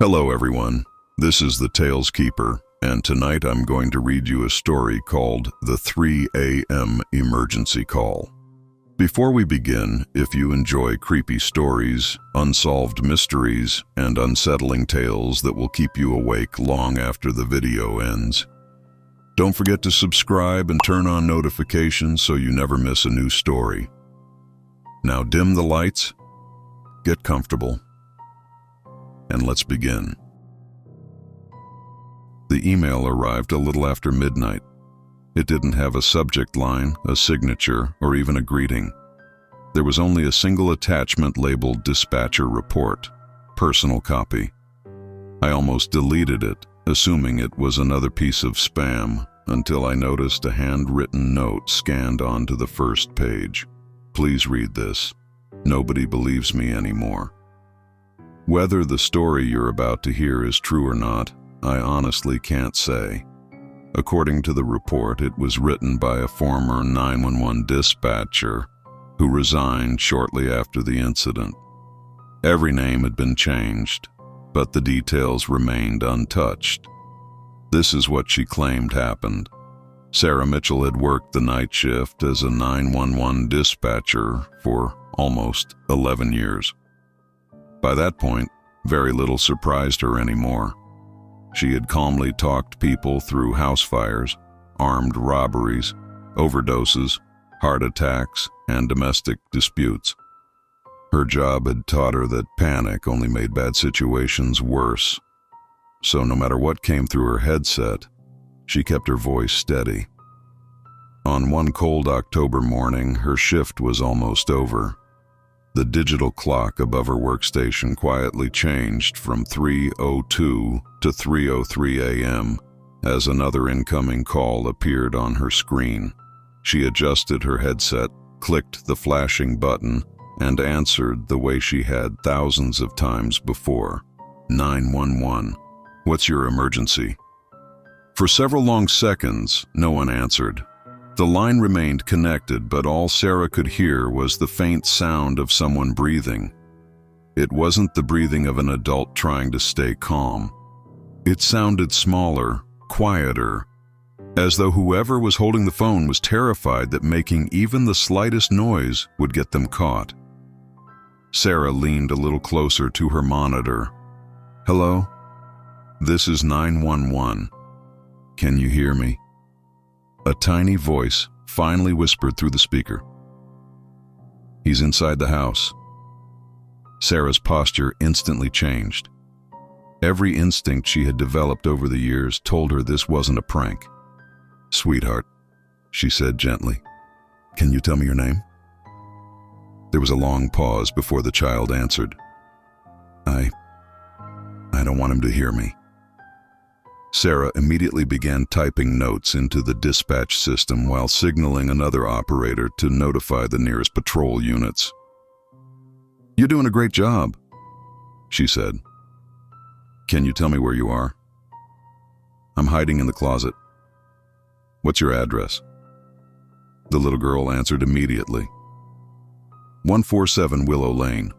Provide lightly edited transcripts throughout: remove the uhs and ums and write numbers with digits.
Hello everyone, this is the Tales Keeper, and tonight I'm going to read you a story called The 3 a.m. Emergency Call. Before we begin, if you enjoy creepy stories, unsolved mysteries, and unsettling tales that will keep you awake long after the video ends, don't forget to subscribe and turn on notifications so you never miss a new story. Now dim the lights, get comfortable, and let's begin. The email arrived a little after midnight. It didn't have a subject line, a signature, or even a greeting. There was only a single attachment labeled Dispatcher Report, personal copy. I almost deleted it, assuming it was another piece of spam, until I noticed a handwritten note scanned onto the first page. Please read this. Nobody believes me anymore. Whether the story you're about to hear is true or not, I honestly can't say. According to the report, it was written by a former 911 dispatcher who resigned shortly after the incident. Every name had been changed, but the details remained untouched. This is what she claimed happened. Sarah Mitchell had worked the night shift as a 911 dispatcher for almost 11 years. By that point, very little surprised her anymore. She had calmly talked people through house fires, armed robberies, overdoses, heart attacks, and domestic disputes. Her job had taught her that panic only made bad situations worse. So no matter what came through her headset, she kept her voice steady. On one cold October morning, her shift was almost over. The digital clock above her workstation quietly changed from 3:02 to 3:03 a.m. as another incoming call appeared on her screen. She adjusted her headset, clicked the flashing button, and answered the way she had thousands of times before. 911. What's your emergency? For several long seconds, no one answered. The line remained connected, but all Sarah could hear was the faint sound of someone breathing. It wasn't the breathing of an adult trying to stay calm. It sounded smaller, quieter, as though whoever was holding the phone was terrified that making even the slightest noise would get them caught. Sarah leaned a little closer to her monitor. Hello? This is 911. Can you hear me? A tiny voice finally whispered through the speaker. He's inside the house. Sarah's posture instantly changed. Every instinct she had developed over the years told her this wasn't a prank. Sweetheart, she said gently, can you tell me your name? There was a long pause before the child answered. I don't want him to hear me. Sarah immediately began typing notes into the dispatch system while signaling another operator to notify the nearest patrol units. You're doing a great job, she said. Can you tell me where you are? I'm hiding in the closet. What's your address? The little girl answered immediately. 147 Willow Lane.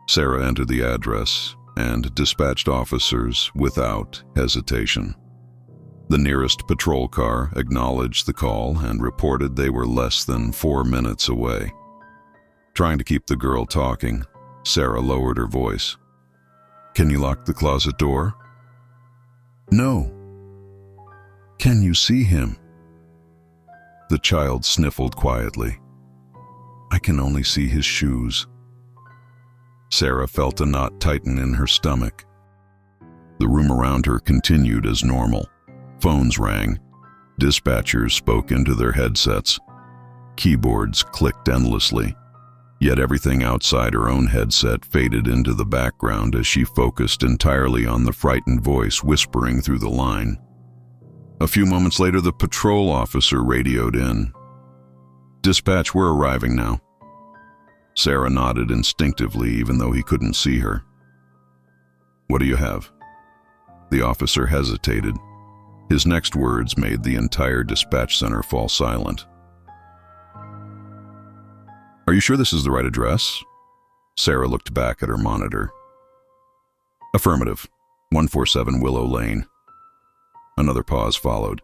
Sarah entered the address and dispatched officers without hesitation. The nearest patrol car acknowledged the call and reported they were less than 4 minutes away. Trying to keep the girl talking, Sarah lowered her voice. Can you lock the closet door? No. Can you see him? The child sniffled quietly. I can only see his shoes. Sarah felt a knot tighten in her stomach. The room around her continued as normal. Phones rang. Dispatchers spoke into their headsets. Keyboards clicked endlessly. Yet everything outside her own headset faded into the background as she focused entirely on the frightened voice whispering through the line. A few moments later, the patrol officer radioed in. Dispatch, we're arriving now. Sarah nodded instinctively, even though he couldn't see her. What do you have? The officer hesitated. His next words made the entire dispatch center fall silent. Are you sure this is the right address? Sarah looked back at her monitor. Affirmative. 147 Willow Lane. Another pause followed.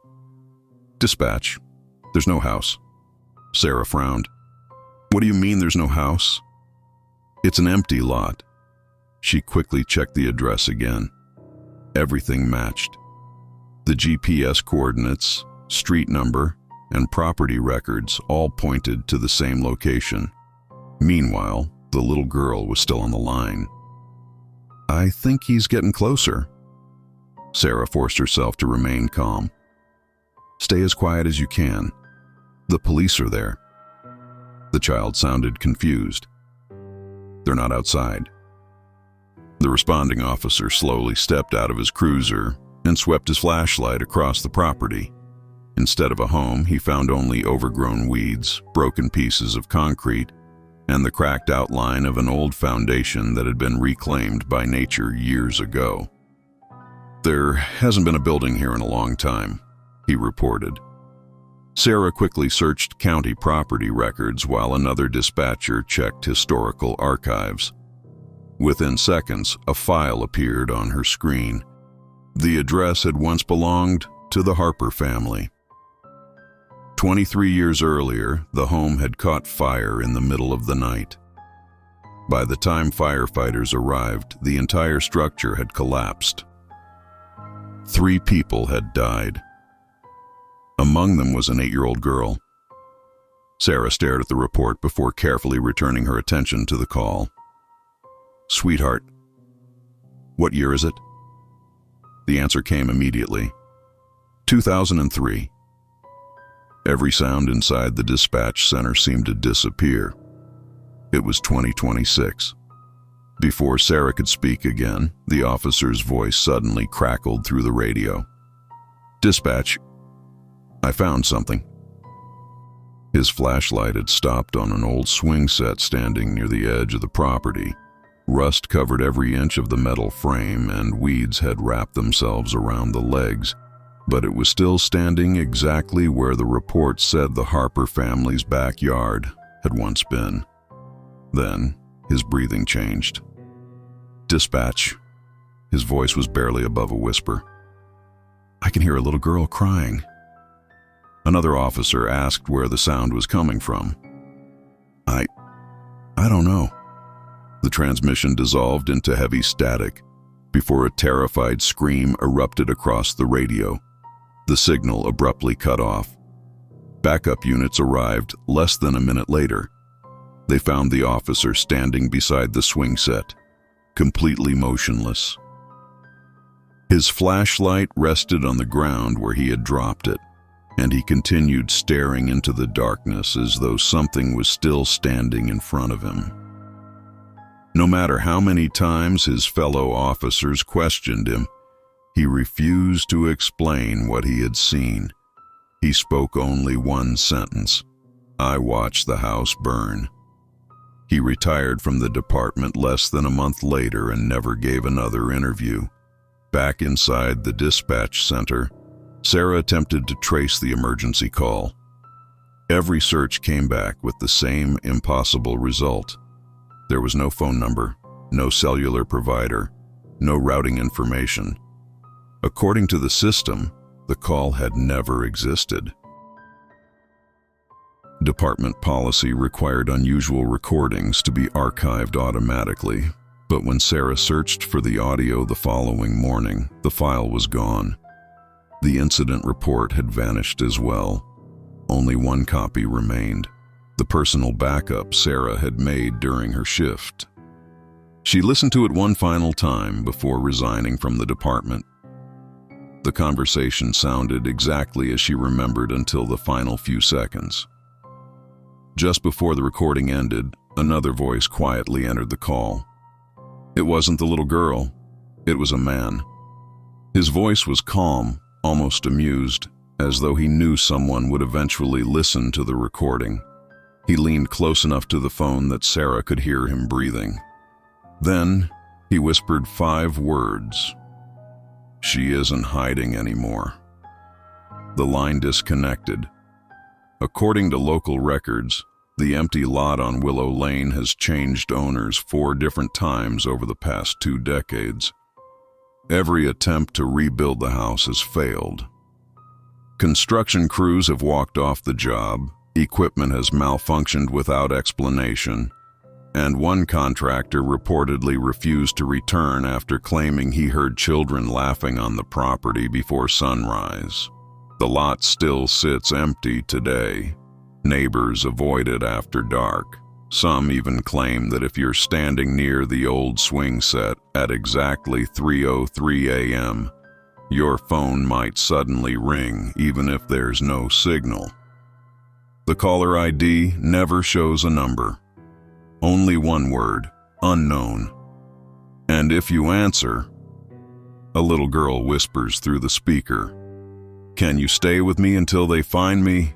Dispatch. There's no house. Sarah frowned. What do you mean there's no house? It's an empty lot. She quickly checked the address again. Everything matched. The GPS coordinates, street number, and property records all pointed to the same location. Meanwhile, the little girl was still on the line. I think he's getting closer. Sarah forced herself to remain calm. Stay as quiet as you can. The police are there. The child sounded confused. They're not outside. The responding officer slowly stepped out of his cruiser and swept his flashlight across the property. Instead of a home, he found only overgrown weeds, broken pieces of concrete, and the cracked outline of an old foundation that had been reclaimed by nature years ago. There hasn't been a building here in a long time, he reported. Sarah quickly searched county property records while another dispatcher checked historical archives. Within seconds, a file appeared on her screen. The address had once belonged to the Harper family. 23 years earlier, the home had caught fire in the middle of the night. By the time firefighters arrived, the entire structure had collapsed. 3 people had died. Among them was an 8-year-old girl. Sarah stared at the report before carefully returning her attention to the call. Sweetheart, what year is it? The answer came immediately. 2003. Every sound inside the dispatch center seemed to disappear. It was 2026. Before Sarah could speak again, the officer's voice suddenly crackled through the radio. Dispatch, I found something. His flashlight had stopped on an old swing set standing near the edge of the property. Rust covered every inch of the metal frame and weeds had wrapped themselves around the legs, but it was still standing exactly where the report said the Harper family's backyard had once been. Then, his breathing changed. Dispatch. His voice was barely above a whisper. I can hear a little girl crying. Another officer asked where the sound was coming from. I don't know. The transmission dissolved into heavy static before a terrified scream erupted across the radio. The signal abruptly cut off. Backup units arrived less than a minute later. They found the officer standing beside the swing set, completely motionless. His flashlight rested on the ground where he had dropped it, and he continued staring into the darkness as though something was still standing in front of him. No matter how many times his fellow officers questioned him, he refused to explain what he had seen. He spoke only one sentence: I watched the house burn. He retired from the department less than a month later and never gave another interview. Back inside the dispatch center, Sarah attempted to trace the emergency call. Every search came back with the same impossible result. There was no phone number, no cellular provider, no routing information. According to the system, the call had never existed. Department policy required unusual recordings to be archived automatically, but when Sarah searched for the audio the following morning, the file was gone. The incident report had vanished as well. Only one copy remained, the personal backup Sarah had made during her shift. She listened to it one final time before resigning from the department. The conversation sounded exactly as she remembered until the final few seconds. Just before the recording ended, another voice quietly entered the call. It wasn't the little girl, it was a man. His voice was calm, almost amused, as though he knew someone would eventually listen to the recording. He leaned close enough to the phone that Sarah could hear him breathing. Then, he whispered 5 words. She isn't hiding anymore. The line disconnected. According to local records, the empty lot on Willow Lane has changed owners 4 different times over the past 2 decades. Every attempt to rebuild the house has failed. Construction crews have walked off the job, equipment has malfunctioned without explanation, and one contractor reportedly refused to return after claiming he heard children laughing on the property before sunrise. The lot still sits empty today. Neighbors avoid it after dark. Some even claim that if you're standing near the old swing set at exactly 3:03 a.m., your phone might suddenly ring even if there's no signal. The caller ID never shows a number. Only one word, unknown. And if you answer, a little girl whispers through the speaker, "Can you stay with me until they find me?"